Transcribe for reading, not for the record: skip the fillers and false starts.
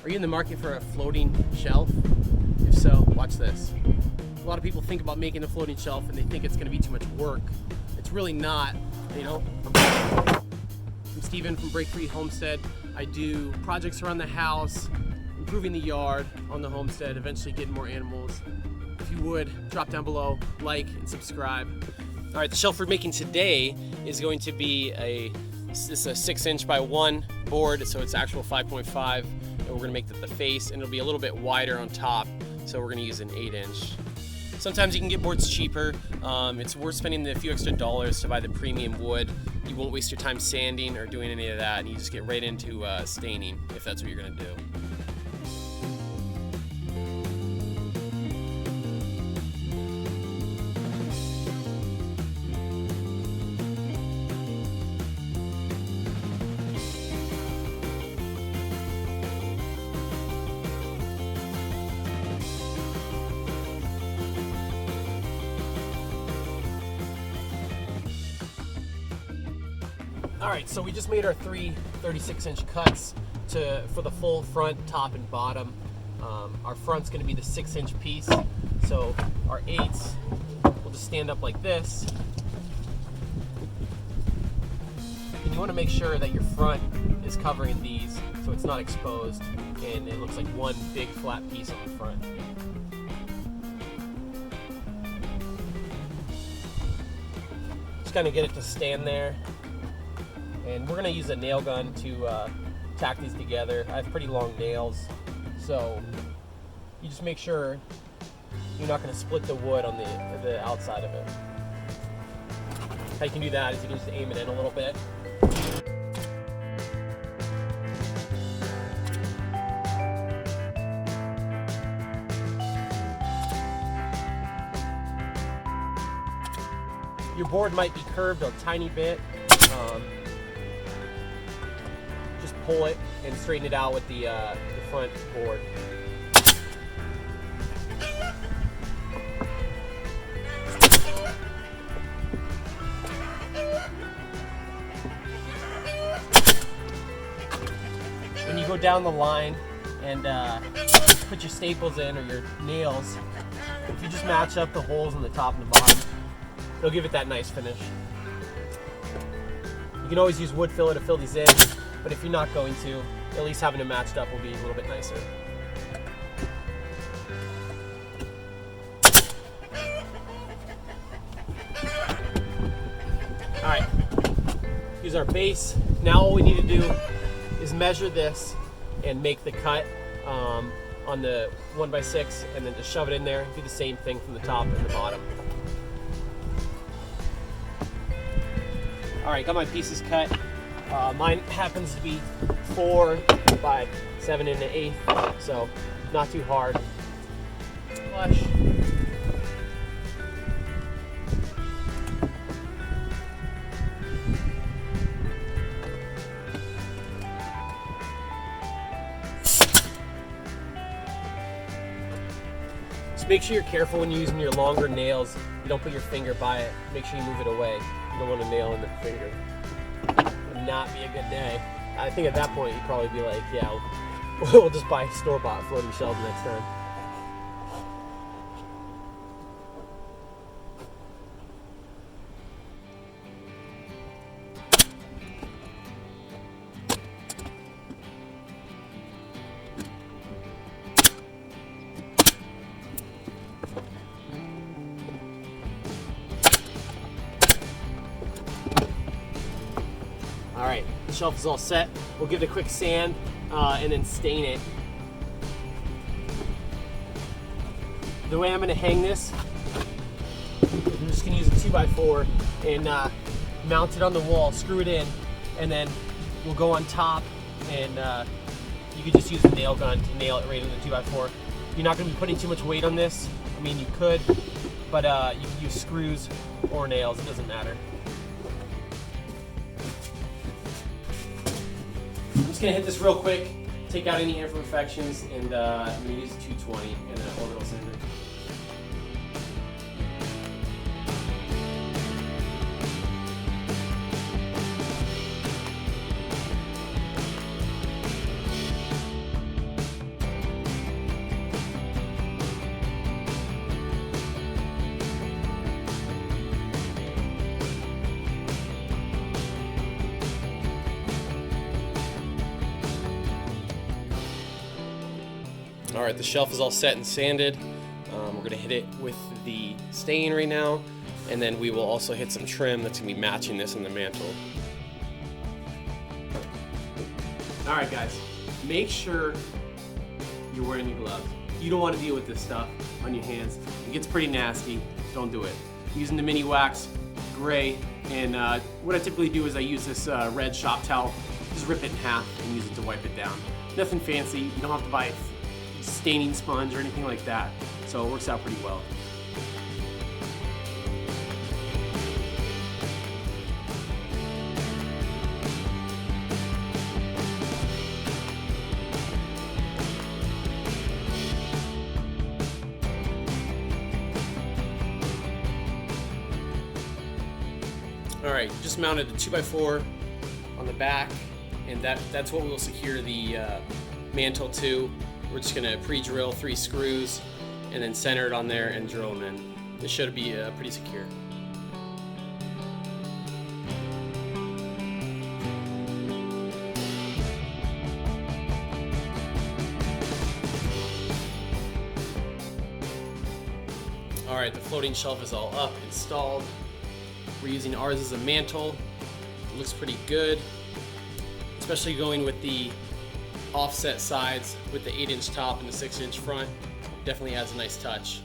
Are you in the market for a floating shelf? If so, watch this. A lot of people think about making a floating shelf and they think it's going to be too much work. It's really not, you know. I'm Steven from Break Free Homestead. I do projects around the house, improving the yard on the homestead, eventually getting more animals. If you would, drop down below, like, and subscribe. All right, the shelf we're making today is going to be this is a 6" by 1 board, so it's actual 5.5, and we're gonna make the face, and it'll be a little bit wider on top, so we're gonna use an 8". Sometimes you can get boards cheaper. It's worth spending a few extra dollars to buy the premium wood. You won't waste your time sanding or doing any of that, and you just get right into staining if that's what you're gonna do. All right, so we just made our 3 36" cuts for the full front, top, and bottom. Our front's gonna be the 6" piece, so our 8s will just stand up like this. And you wanna make sure that your front is covering these so it's not exposed and it looks like one big flat piece on the front. Just kinda get it to stand there. And we're gonna use a nail gun to tack these together. I have pretty long nails, so you just make sure you're not gonna split the wood on the outside of it. How you can do that is you can just aim it in a little bit. Your board might be curved a tiny bit. Just pull it and straighten it out with the front board. When you go down the line and put your staples in or your nails, if you just match up the holes in the top and the bottom, it'll give it that nice finish. You can always use wood filler to fill these in, but if you're not going to, at least having them matched up will be a little bit nicer. All right, here's our base. Now all we need to do is measure this and make the cut on the 1x6, and then just shove it in there. Do the same thing from the top and the bottom. All right, got my pieces cut. Mine happens to be 4 by 7 1/8, so not too hard. Flush. Just make sure you're careful when you're using your longer nails. You don't put your finger by it. Make sure you move it away. You don't want to nail in the finger. Would not be a good day. I think at that point you'd probably be like, yeah, we'll just buy store-bought floating shelves next time. All right, the shelf is all set. We'll give it a quick sand and then stain it. The way I'm gonna hang this, I'm just gonna use a 2x4 and mount it on the wall, screw it in, and then we'll go on top, and you could just use a nail gun to nail it right in the 2x4. You're not gonna be putting too much weight on this. I mean, you could, but you can use screws or nails, it doesn't matter. I'm just gonna hit this real quick, take out any imperfections, and I'm gonna use 220 and an orbital sander. All right, the shelf is all set and sanded. We're gonna hit it with the stain right now, and then we will also hit some trim that's gonna be matching this in the mantle. All right, guys, make sure you're wearing your gloves. You don't want to deal with this stuff on your hands. It gets pretty nasty. Don't do it. Using the mini wax, gray, and what I typically do is I use this red shop towel, just rip it in half and use it to wipe it down. Nothing fancy. You don't have to buy a staining sponge or anything like that, so it works out pretty well. All right, just mounted the 2x4 on the back, and that's what we'll secure the mantle to. We're just gonna pre-drill 3 screws and then center it on there and drill them in. This should be pretty secure. All right, the floating shelf is all up, installed. We're using ours as a mantle. It looks pretty good, especially going with the offset sides with the 8-inch top and the 6-inch front. Definitely adds a nice touch.